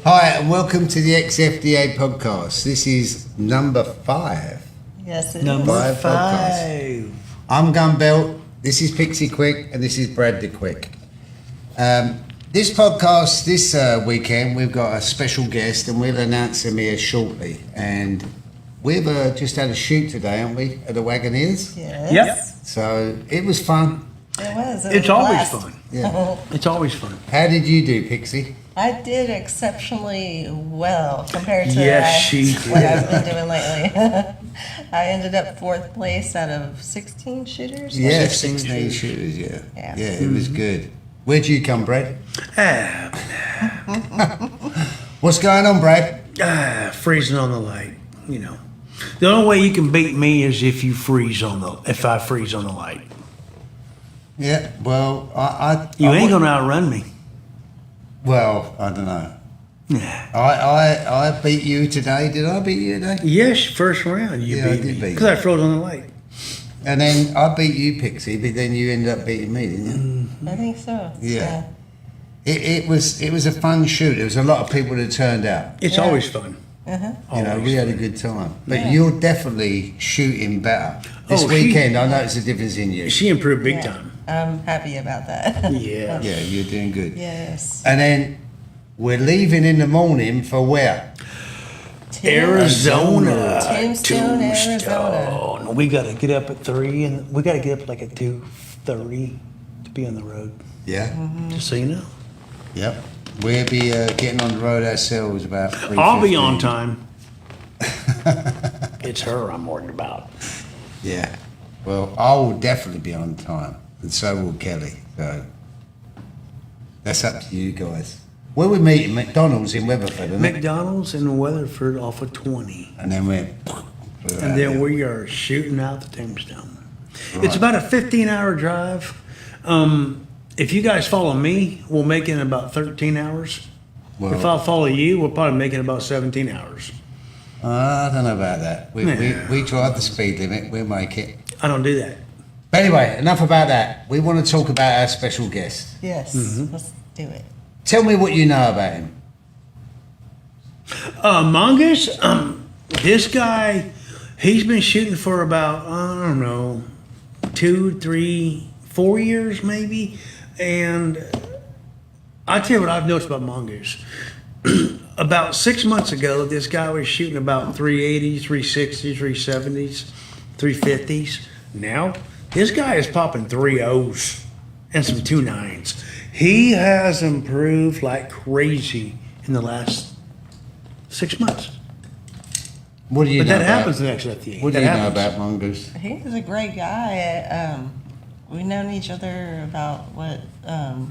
Hi, and welcome to the XFDA podcast. This is number 5. Yes, it Number is. 5. I'm Gunbelt, this is Pixie Quick, and this is Brad the Quick. This podcast, this weekend, we've got a special guest, and we'll announce him here shortly. And we've just had a shoot today, haven't we, at the Wagoners? Yes. Yep. So it was fun. It was. It's always fun. Yeah. It's always fun. How did you do, Pixie? I did exceptionally well compared to Yes, she what did. I've been doing lately. I ended up 4th place out of 16 shooters. Yeah, 16 16 shooters. shooters, yeah. Yeah. Yeah, it was good. Where'd you come, Brad? What's going on, Brad? Freezing on the light, you know. The only way you can beat me is if I freeze on the light. Yeah, well, You I ain't would- gonna outrun me. Well, I don't know. Yeah. I beat you today. Did I beat you today? Yes, first round you Yeah, I beat did me beat because you. I froze on the light. And then I beat you, Pixie, but then you ended up beating me, didn't you? I think so. Yeah. It was a fun shoot. There was a lot of people that turned out. It's Yeah. always fun. Uh-huh. You know, we had a good time. But Yeah. you're definitely shooting better. This Oh, she- weekend, I noticed a difference in you. She improved big Yeah. time. I'm happy about that. Yeah. Yeah, you're doing good. Yes. And then we're leaving in the morning for where? Arizona. Tombstone, Arizona. We gotta get up at 3 and we gotta get up like at 2:30 to be on the road. Yeah. Just so you know. Yep. We'll be getting on the road ourselves about 3:15. I'll be on time. It's her I'm worried about. Yeah. Well, I will definitely be on time, and so will Kelly. So that's up to you guys. Where we meeting? McDonald's in Weatherford, isn't it? McDonald's in Weatherford off of 20. And then we're. And then we are shooting out the Tombstone. It's about a 15-hour drive. If you guys follow me, we'll make it in about 13 hours. Well, If I follow you, we'll probably make it about 17 hours. I don't know about that. We drive the speed limit. We'll make it. I don't do that. But anyway, enough about that. We want to talk about our special guest. Yes. Let's do it. Tell me what you know about him. Mongoose, this guy, he's been shooting for about, I don't know, 2, 3, 4 years maybe. And I'll tell you what I've noticed about Mongoose. About 6 months ago, this guy was shooting about 380s, 360s, 370s, 350s. Now, this guy is popping 3.0s and some 2.9s. He has improved like crazy in the last 6 months. What do you But know that about? happens in XFDA. What do That you know happens. about Mongoose? He's a great guy. We've known each other about what? About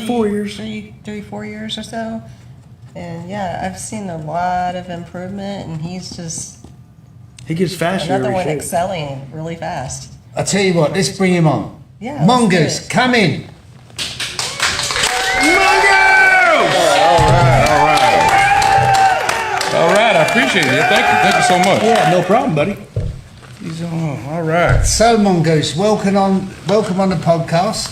4 years. 4 years or so. And yeah, I've seen a lot of improvement, and he's just He gets faster another every one shoot. excelling really fast. I tell you what, let's bring him on. Yeah, let's Mongoose, do it. come in. All right, I appreciate it. Thank you so much. Yeah, no problem, buddy. He's on. All right. So Mongoose, welcome on the podcast.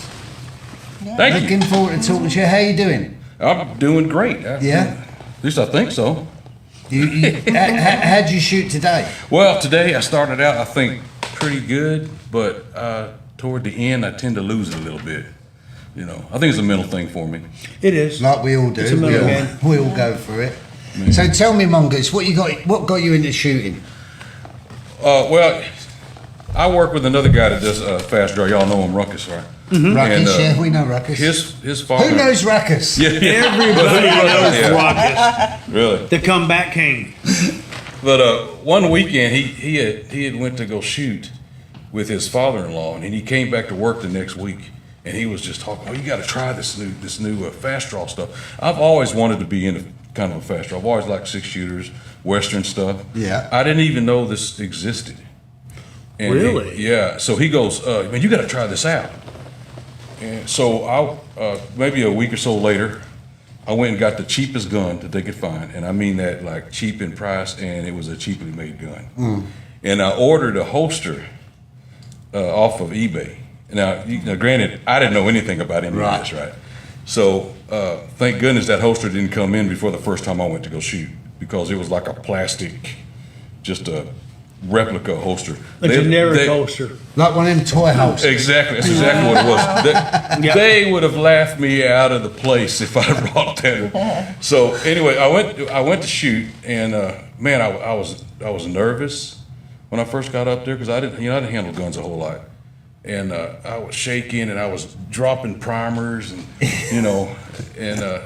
Thank you. Looking forward to talking to you. How you doing? I'm doing great. Yeah? At least I think so. How'd you shoot today? Well, today I started out, I think, pretty good, but toward the end, I tend to lose it a little bit. You know, I think it's a mental thing for me. It is. Like we all do. It's a mental game. We all go for it. So tell me, Mongoose, what got you into shooting? Well, I work with another guy that does fast draw. Y'all know him, Ruckus, right? Ruckus, And, yeah, we know Ruckus. His father. Who knows Ruckus? Yeah, Everybody knows Yeah. Rockets. really. The comeback king. But one weekend he had went to go shoot with his father-in-law, and he came back to work the next week, and he was just talking. Oh, you got to try this new fast draw stuff. I've always wanted to be in a kind of a fast draw. I've always liked 6-shooters, Western stuff. Yeah. I didn't even know this existed. And Really? yeah. So he goes, man, you got to try this out. And so I maybe a week or so later, I went and got the cheapest gun that they could find, and I mean that like cheap in price, and it was a cheaply made gun. And I ordered a holster off of eBay. Now, granted, I didn't know anything about any of this, right? So thank goodness that holster didn't come in before the first time I went to go shoot, because it was like a plastic, just a replica holster. A generic holster. Like one of them toy holsters. Exactly, that's exactly what it was. They would have laughed me out of the place if I brought that. So anyway, I went to shoot, and man, I was nervous when I first got up there, because I didn't handle guns a whole lot, and I was shaking, and I was dropping primers, and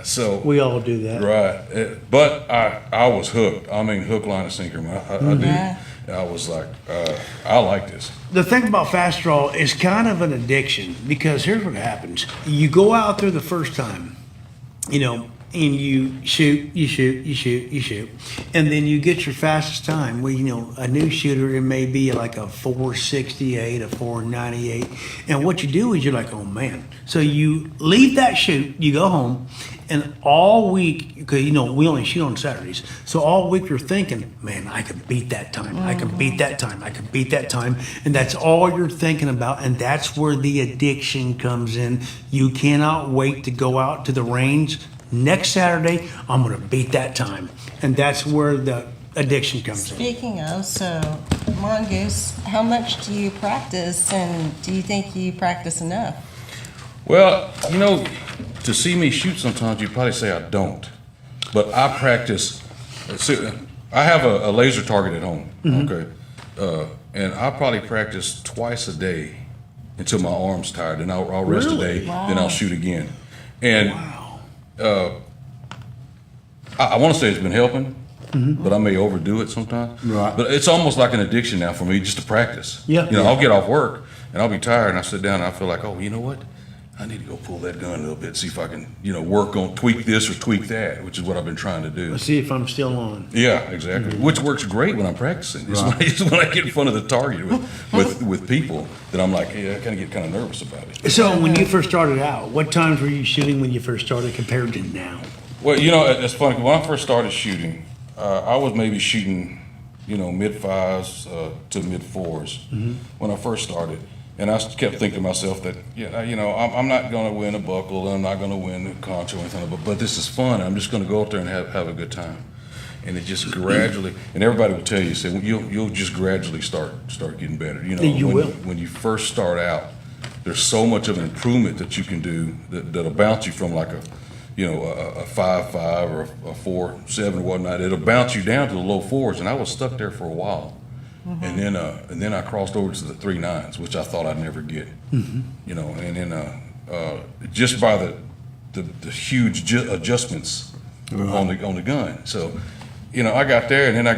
so We all do that. right. But I was hooked. I mean, hook, line, and sinker, man. I did. I was like, I like this. The thing about fast draw is kind of an addiction, because here's what happens. You go out there the first time, and you shoot, and then you get your fastest time. Well, a new shooter, it may be like a 468, a 498. And what you do is you're like, oh man. So you leave that shoot, you go home, and all week, because we only shoot on Saturdays, so all week you're thinking, man, I can beat that time, I can beat that time, I can beat that time, and that's all you're thinking about, and that's where the addiction comes in. You cannot wait to go out to the range. Next Saturday, I'm going to beat that time, and that's where the addiction comes in. Speaking of, so Mongoose, how much do you practice, and do you think you practice enough? Well, to see me shoot sometimes, you'd probably say I don't. But I practice. See, I have a laser target at home, okay? And I probably practice twice a day until my arm's tired. Then I'll rest a day, then I'll shoot again. And I want to say it's been helping, but I may overdo it sometimes. Right. But it's almost like an addiction now for me, just to practice. Yeah. I'll get off work, and I'll be tired, and I sit down, and I feel like, oh, you know what? I need to go pull that gun a little bit, see if I can, work on, tweak this or tweak that, which is what I've been trying to do. Let's see if I'm still on. Yeah, exactly. Which works great when I'm practicing. It's when I get in front of the target with people that I'm like, I kind of get kind of nervous about it. So when you first started out, what times were you shooting when you first started compared to now? Well, it's funny. When I first started shooting, I was maybe shooting, mid fives to mid fours when I first started. And I kept thinking to myself that, I'm not going to win a buckle, I'm not going to win a conch or anything, but this is fun. I'm just going to go out there and have a good time. And it just gradually, and everybody will tell you, say, well, you'll just gradually start getting better. You will. When you first start out, there's so much of an improvement that you can do that'll bounce you from like a 5.5 or a 4.7 or whatnot. It'll bounce you down to the low fours, and I was stuck there for a while. And then I crossed over to the 3.9s, which I thought I'd never get. And then just by the huge adjustments on the gun. So, I got there, and then I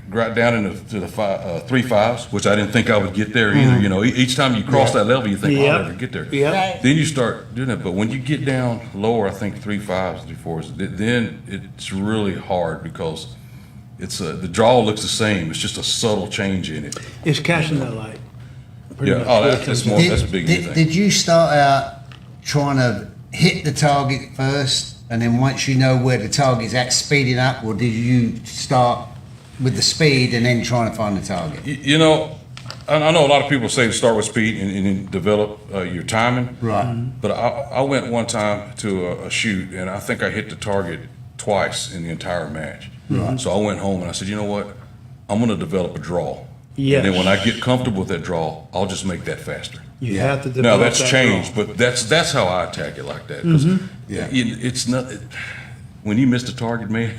got down into the 3.5s, which I didn't think I would get there either. Each time you cross that level, you think, I'll never get there. Right. Then you start doing it, but when you get down lower, I think 3.5s, 3.4s, then it's really hard, because it's the draw looks the same. It's just a subtle change in it. It's catching that light. Pretty much. That's more. That's a big thing. Did you start out trying to hit the target first, and then once you know where the target's at, speeding up, or did you start with the speed and then trying to find the target? I know a lot of people say to start with speed and then develop your timing. Right. But I went one time to a shoot, and I think I hit the target twice in the entire match. Right. So I went home and I said, you know what? I'm going to develop a draw. Yes. And then when I get comfortable with that draw, I'll just make that faster. You have to Now develop that's that changed, draw. but that's how I attack it like that. 'Cause it's not. When you miss the target, man.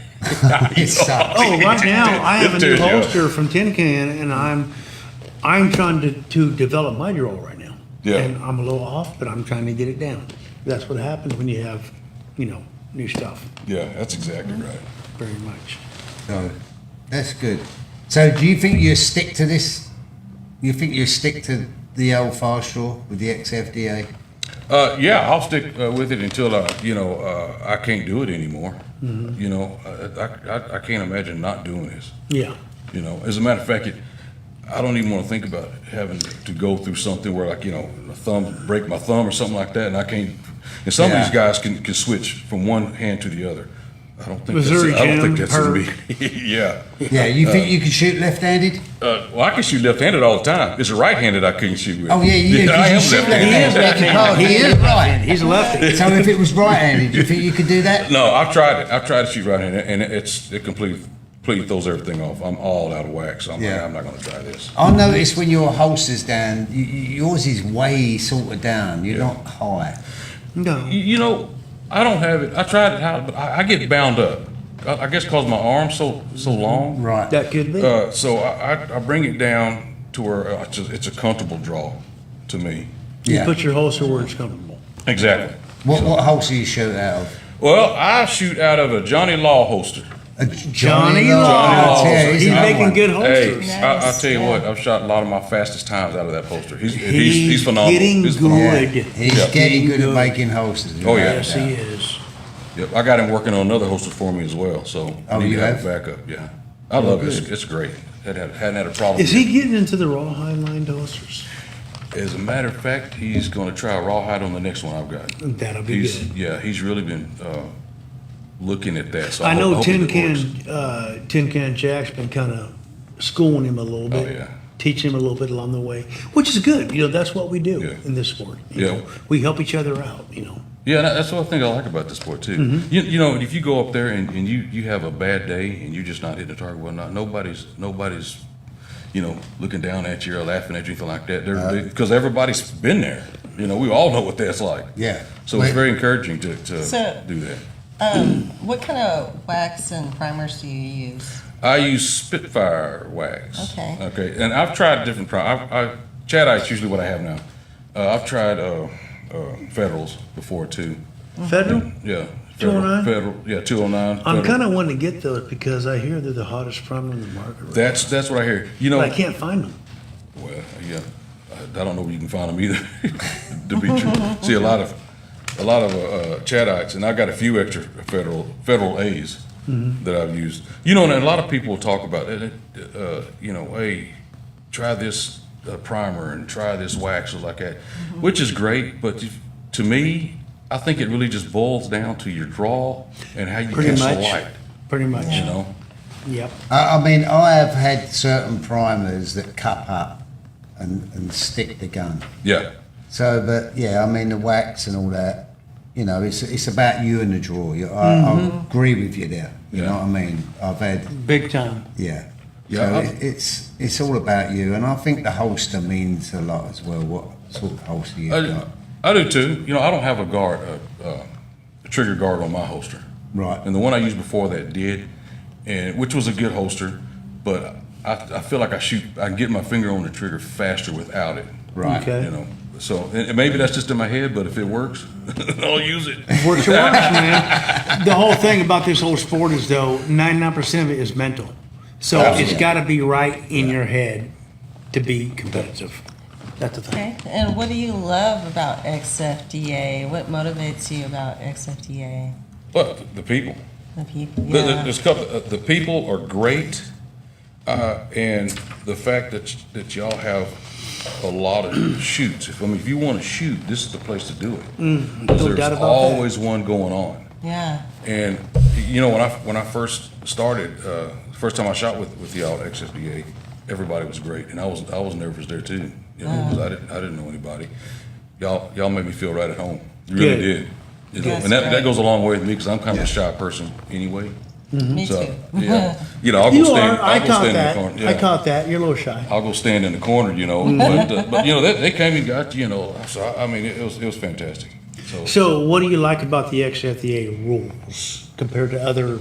It sucks. Oh, right now I have a new It tears you up. holster from Tin Can, and I'm trying to develop my draw right now. Yeah. And I'm a little off, but I'm trying to get it down. That's what happens when you have, new stuff. Yeah, that's exactly right. Very much. So that's good. So do you think you stick to this? You think you stick to the old fast draw with the XFDA? Yeah, I'll stick with it until I can't do it anymore. I can't imagine not doing this. Yeah. As a matter of fact, I don't even want to think about having to go through something where break my thumb or something like that, and I can't. And some of these guys can switch from one hand to the other. I don't think Missouri that's, I don't think Jim, that's in me. Yeah. Yeah, you think you could shoot left-handed? Well, I can shoot left-handed all the time. It's a right-handed I couldn't shoot with. Oh yeah, you do. 'Cause I you am shoot left-handed. left-handed. He is right. He's a lefty. So if it was right-handed, do you think you could do that? No, I've tried it. I've tried to shoot right-handed, and it completely throws everything off. I'm all out of whack, so I'm like, Yeah. I'm not going to try this. I noticed when your holster's down, yours is way sort of down. You're Yeah. not high. No. You know, I don't have it. I tried it out, but I get bound up. I guess because my arm's so long. Right. That could be. So I bring it down to where it's a comfortable draw to me. You Yeah. put your holster where it's comfortable. Exactly. What holster you shoot out of? Well, I shoot out of a Johnny Law holster. A Johnny Law. Law. Yeah, He's another making one. good Hey, holsters. I'll tell you Yeah. what, I've shot a lot of my fastest times out of that holster. He's He's phenomenal. getting He's phenomenal. Yeah. good. He's Yeah. getting good at Good. making holsters. Oh, yeah. Yes, he is. Yep, I got him working on another holster for me as well, so Oh, I need you to have have? a backup. Yeah, I love it. It's great. Hadn't had a problem. Is he getting into the rawhide line holsters? As a matter of fact, he's going to try rawhide on the next one I've got. That'll be He's good. yeah, he's really been looking at that. So I know hope Tin it works. Can Jack's been kind of schooling him a little bit. Oh, yeah. Teaching him a little bit along the way, which is good. You know, that's what we do Yeah. in this sport. You Yeah. know, we help each other out, you know. Yeah, that's what I think I like about this sport too. Mm-hmm. You know, if you go up there and you have a bad day and you're just not hitting the target, whatnot, nobody's you know looking down at you or laughing at you, anything like that. Because everybody's been there. You know, we all know what that's like. Yeah. So it's very encouraging to So- do that. What kind of wax and primers do you use? I use Spitfire wax. Okay. Okay, and I've tried different Chadite's usually what I have now. I've tried Federals before too. Federal? Yeah. 209? Federal. Yeah, 209. I'm Federal. kind of wanting to get those because I hear they're the hottest primer in the market. Right That's what I hear. You know. now. But I can't find them. Well, yeah, I don't know where you can find them either. To be true, see a lot of Chadites, and I got a few extra federal A's that I've used. You know, and a lot of people will talk about it. You know, hey, try this primer and try this wax or like that, which is great. But to me, I think it really just boils down to your draw and how you Pretty catch the much. light. Pretty much. You know. Yep. I mean, I have had certain primers that cup up and stick the gun. Yeah. So, but yeah, I mean the wax and all that. You know, it's about you and the draw. I agree with you there. You Yeah. know what I mean? I've had Big time. yeah. Yeah, So it's all about you, and I think the holster means a lot as well. What sort of holster you got? I do too. You know, I don't have a guard, a trigger guard on my holster. Right. And the one I used before that did, and which was a good holster, but I feel like I can get my finger on the trigger faster without it. Right. Okay. You know, so and maybe that's just in my head, but if it works, I'll use it. Works, man. The whole thing about this whole sport is, though, 99% of it is mental. So Absolutely. it's got to be right in your head to be competitive. That's the thing. Okay. And what do you love about XFDA? What motivates you about XFDA? But the people, The people. there's a couple. The people are great, and the fact that y'all have a lot of shoots. If you want to shoot, this is the place to do it. Because no there's doubt about always one going on. Yeah. And you know, when I first started, first time I shot with y'all at XFDA, everybody was great, and I was nervous there too. You know, because I didn't know anybody. Y'all made me feel right at home. You really Good. did. You know, That's and that great. goes a long way with me because I'm kind of a shy person anyway. Me So too. yeah, you know, I'll go You stand. are. I I'll go caught stand in the that. corner. I Yeah. caught that. You're a little shy. I'll go stand in the corner, you know. But you know, they came and got you know. So I mean, it was fantastic. So what do you like about the XFDA rules compared to other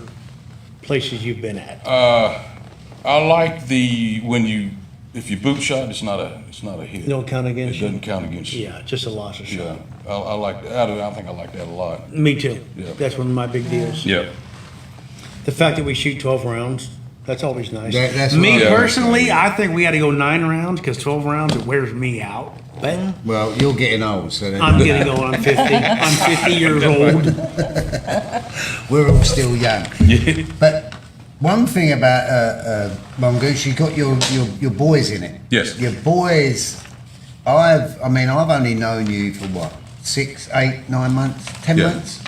places you've been at? I like if you boot shot, it's not a hit. It don't count against It you? doesn't count against you. Yeah, just a loss of shot. Yeah, I like that. I think I like that a lot. Me too. Yeah. That's one of my big deals. Yeah. The fact that we shoot 12 rounds, that's always nice. That's Me what Yeah. personally, I think we got to go 9 rounds because 12 rounds, it wears me out. But Well, you're getting old, so then I'm getting old. I'm 50. I'm 50 years old. we're all still young. But one thing about Mongoose, you got your boys in it. Yes. Your boys. I've only known you for what, 6, 8, 9 months, 10 Yeah. months.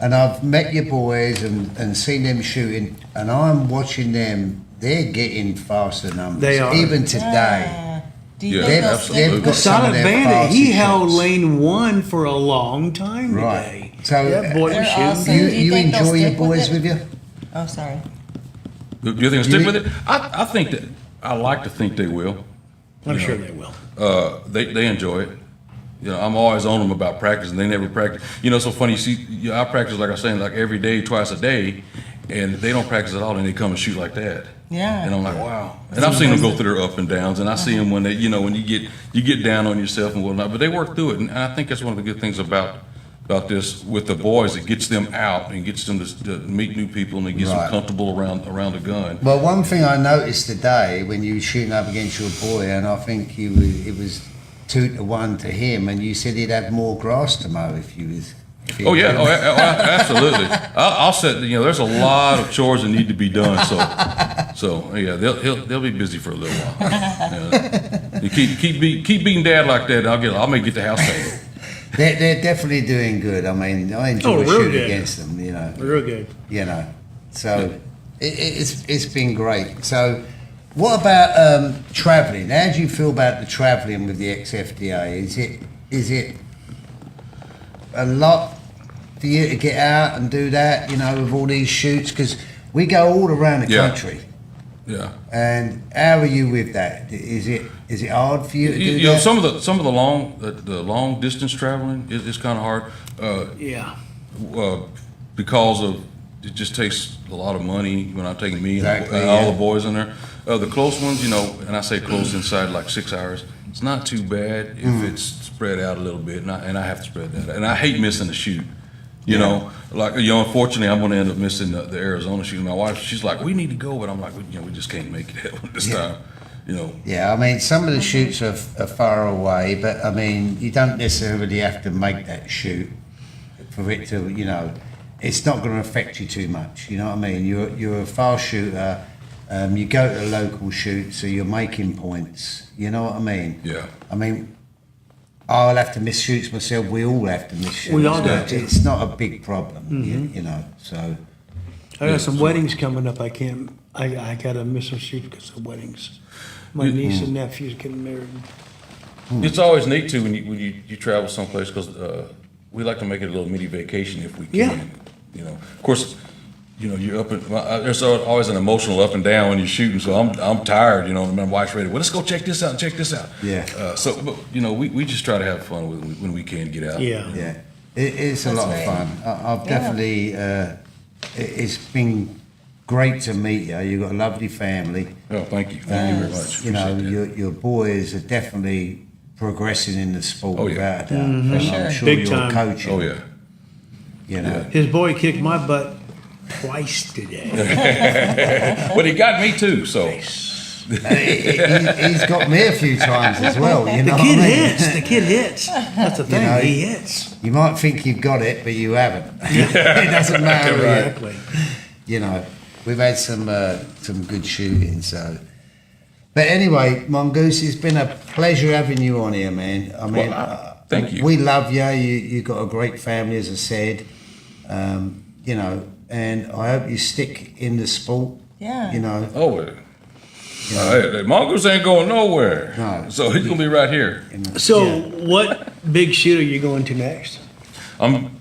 And I've met your boys and seen them shooting, and I'm watching them. They're getting faster numbers. They are. Even today. Yeah. Do you Yeah, think they'll absolutely. stick Got with some of Silent their Bandit, he fastest held shots. lane 1 for a long time Right. today. So, that boy was they're shooting. awesome. You, Do you you think they'll enjoy your stick with boys it? with you? Oh, sorry. Do you think they'll stick You- with it? I think that, I like to think they will. I'm You sure know, they will. They enjoy it. You know, I'm always on them about practice, and they never practice. You know, it's so funny. You see, I practice, like I was saying, like every day, twice a day, and they don't practice at all, and they come and shoot like that. Yeah. And I'm like, wow. And I've seen them go through their up and downs, and I see them when they, you know, when you get down on yourself and whatnot. But they work through it, and I think that's one of the good things about this with the boys. It gets them out and gets them to meet new people, and it gets Right. them comfortable around the gun. Well, one thing I noticed today when you were shooting up against your boy, and I think it was 2-1 to him, and you said he'd have more grass to mow if you was. if he Oh was yeah, doing it. absolutely. I'll set. You know, there's a lot of chores that need to be done. So yeah, they'll be busy for a little while. Yeah. You keep beating Dad like that. I'll make it the house painted. They're definitely doing good. I mean, I enjoy real shooting good. against them. You know. Real good. You know, so it's been great. So, what about travelling? How do you feel about the travelling with the XFDA? Is it a lot for you to get out and do that? You know, with all these shoots, because we go all around the Yeah. country. Yeah. And how are you with that? Is it hard for you to do You know, that? some of the long distance traveling is kind of hard. Yeah. Because of it just takes a lot of money when I'm taking me Exactly, and all yeah. the boys in there. The close ones, you know, and I say close inside like 6 hours. It's not too bad if it's spread out a little bit, and I have to spread that out. And I hate missing a shoot. You know, like, you know, unfortunately, I'm going to end up missing the Arizona shoot. My wife, she's like, we need to go, but I'm like, we just can't make it this time. You know. Yeah, I mean, some of the shoots are far away, but I mean, you don't necessarily have to make that shoot for it to, you know, it's not going to affect you too much. You know what I mean? You're a fast shooter. You go to a local shoot, so you're making points. You know what I mean? Yeah. I mean, I'll have to miss shoots myself. We all have to miss shoots. We all but do. it's not a big problem, you know. So I got some weddings coming up. I gotta miss some shoots because of weddings. My niece and nephews getting married. It's always neat too when you travel someplace because we like to make it a little mini vacation if we can. Yeah. You know, of course, you know you're up and there's always an emotional up and down when you're shooting. So I'm tired. You know, and my wife's ready. Well, let's go check this out and check this out. Yeah. But, you know, we just try to have fun when we can get out. Yeah. yeah, it's a That's lot of right. fun. I've definitely. It's been great to meet you. You've got a lovely family. Oh, thank you very much. You know, Appreciate that. your boys are definitely progressing in the sport Oh, yeah. without a doubt. And I'm Sure. sure Big you're time. coaching. Oh yeah. You know. His boy kicked my butt twice today. But he got me too. So He's got me a few times as well. You The know kid what I mean? hits. The kid hits. That's the thing. know, He hits. You might think you've got it, but you haven't. It doesn't matter. Exactly. You know, we've had some good shooting. So, but anyway, Mongoose, it's been a pleasure having you on here, man. I mean, thank you. We love you. You got a great family, as I said. You know, and I hope you stick in the sport. Yeah. You know, hey, Mongoose ain't going nowhere. No. So he's gonna be right here. So, Yeah. what big shoot are you going to next? I'm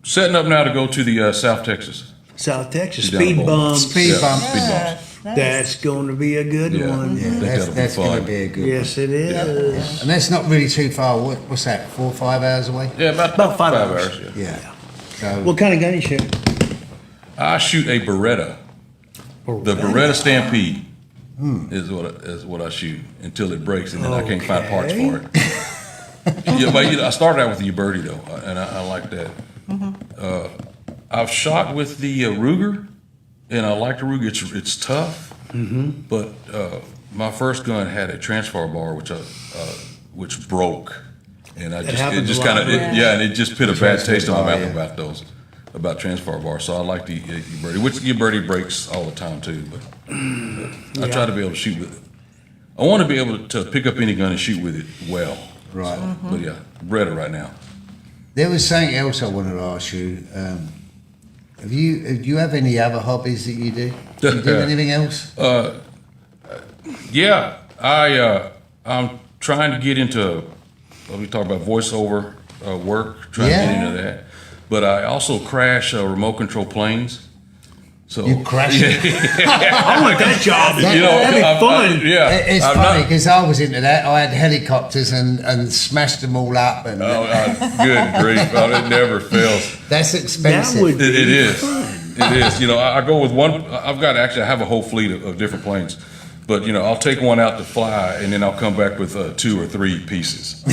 setting up now to go to the South Texas. South Texas. Down the Speed bowl. bumps. Speed bump. Speed bumps. Nice. That's going to be a good Yeah. one. Yeah, think that'll be that's going to fun. be a good. Yes, it is. And that's not really too far. What's that? 4 or 5 hours away? Yeah, about 5 5 hours. hours. Yeah. Yeah. So What kind of gun you shoot? I shoot a Beretta. The Beretta Stampede is what I shoot until it breaks, and then I can't find parts for it. Yeah, but I started out with the Uberti though, and I like that. I've shot with the Ruger, and I like the Ruger. It's tough, but my first gun had a transfer bar which broke, and it happens just a lot. kind of and it just put a bad taste in my bar, mouth yeah. about transfer bars. So I like the Uberti, which the Uberti breaks all the time too. But I try to be able to shoot with it. I want to be able to pick up any gun and shoot with it well. right. But yeah, Beretta right now. There was something else I wanted to ask you. Do you have any other hobbies that you do? Do you do anything else? Yeah, I'm trying to get into. We talk about voiceover work. Trying to get into that, but I also crash remote control planes. So You crash it? I want that job. You know, That'd be fun. yeah, It's I'm funny not- because I was into that. I had helicopters and smashed them all up, and good grief! It never fails. that's expensive. That would be It is. fun. It is. You know, I go with one. I've got actually. I have a whole fleet of different planes, but you know, I'll take one out to fly, and then I'll come back with 2 or 3 pieces.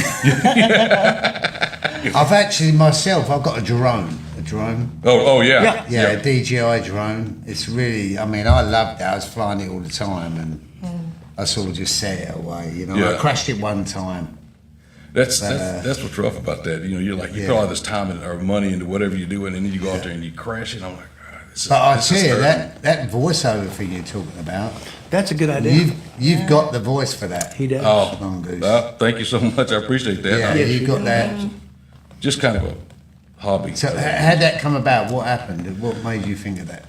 I've actually myself. I've got a drone. Oh yeah. Yeah. Yeah, a DJI drone. It's really. I mean, I loved it. I was flying it all the time, and I sort of just set it away. You know, I Yeah. crashed it one time. That's what's rough about that. You know, you're like you put all this time or money into whatever you do, and then you go out there and you crash it. I'm like, this is, But I this tell is you terrible. that voiceover thing you're talking about. That's a good idea. You've got the voice for that. He does. Oh, Mongoose. thank you so much. I appreciate that. Yeah, you've got that. Just kind of a hobby. So how'd that come about? What happened? What made you think of that?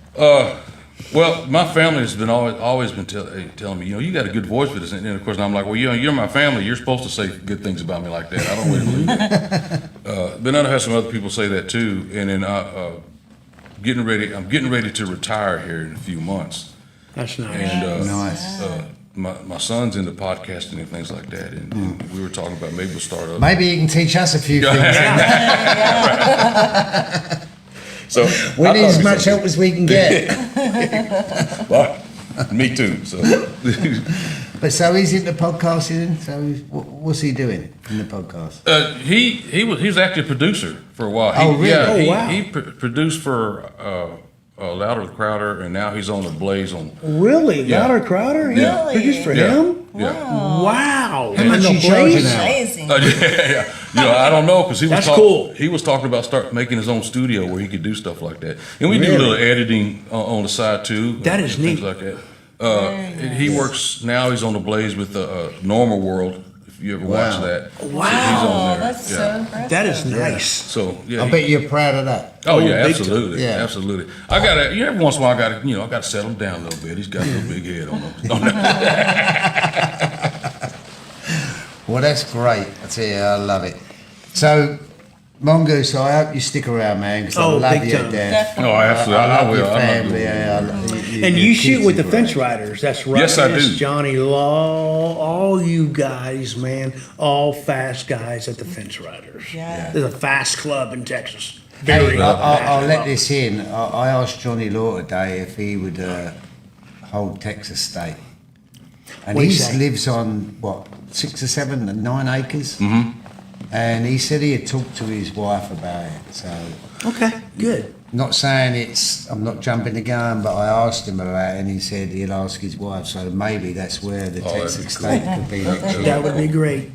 Well, my family has been always been telling me, you know, you got a good voice for this, and of course I'm like, well, you know, you're my family. You're supposed to say good things about me like that. I don't really believe that. But then I had some other people say that too, and then I'm getting ready to retire here in a few months, That's nice. and Nice. my son's into podcasting and things like that, and we were talking about maybe we'll start up. Maybe you can teach us a few things. So We I need thought as it'd be much something. help as we can get. Well, me too. So But so he's into podcasting. So what's he doing in the podcast? he was actually a producer for a while. Oh, really? Yeah, Oh, wow. he produced for Louder with Crowder, and now he's on the Blaze on. Really? Yeah. Louder Crowder? He Really? produced for Yeah. him? Yeah. Wow. How much And the you charging Blaze? now? Amazing. Yeah. You know, I don't know because he was That's cool. He was talking about start making his own studio where he could do stuff like that, and we do a Really? little editing on the side too. That is things neat. like that. He works now. He's on the Blaze with Normal World. If you ever watch that, Wow. he's on there. That's yeah. so impressive. That is nice. So yeah, I bet you're proud of that. Oh yeah, big time. absolutely, Yeah. absolutely. I gotta every once in a while I gotta settle him down a little bit. He's got a little big head on him. Well, that's great. I tell you, I love it. So, Mongoose, I hope you stick around, man, because I Oh, love big you to time. death. Definitely. No, absolutely. I I love will. your I'm not family. doing Yeah, And your you shoot kids with are the great. Fence Riders. That's right. Yes, I do. Johnny Law, all you guys, man, all fast guys at the Fence Riders. Yeah. There's a fast club in Texas. Hey, Very I'll let fast. this in. I asked Johnny Law today if he would hold Texas State. And What'd he he say? lives on, 6 or 7 and 9 acres? Mm-hmm. And he said he had talked to his wife about it. So, Okay, good. not saying I'm not jumping the gun, but I asked him about it and he said he'd ask his wife. So maybe that's where the that'd Texas be State could be next year. That would be great.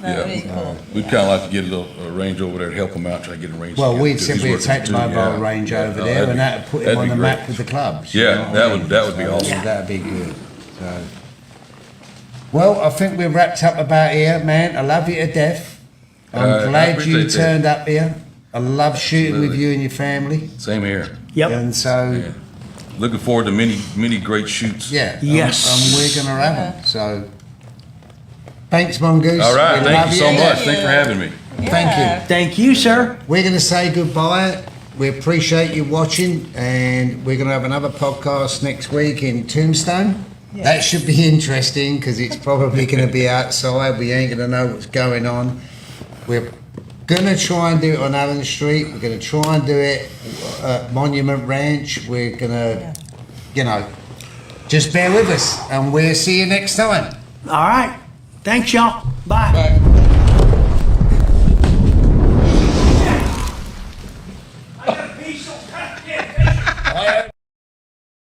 That would be cool. We'd kind of like to get a little range over there to help him out, try to get a range. Well, together, we'd because simply he's take the working mobile too, range yeah. over No, there and that would put him that'd on be the great. map with the clubs. Yeah, you know what I mean? that would be awesome. That'd be good. So, well, I think we're wrapped up about here, man. I love you to death. I'm I glad you appreciate that. turned up here. I love shooting with Absolutely. you and your family. Same here. Yep. And so, Yeah. Looking forward to many great shoots. yeah. Yes. We're going to have them. So, thanks, Mongoose. All right. We Thank love you so to much. death. Thanks for having me. Thank you. Thank you, sir. We're going to say goodbye. We appreciate you watching, and we're going to have another podcast next week in Tombstone. Yes. That should be interesting because it's probably going to be outside. We ain't going to know what's going on. We're going to try and do it on Allen Street. We're going to try and do it at Monument Ranch. We're going to, just bear with us, and we'll see you next time. All right. Thanks, y'all. Bye. Bye.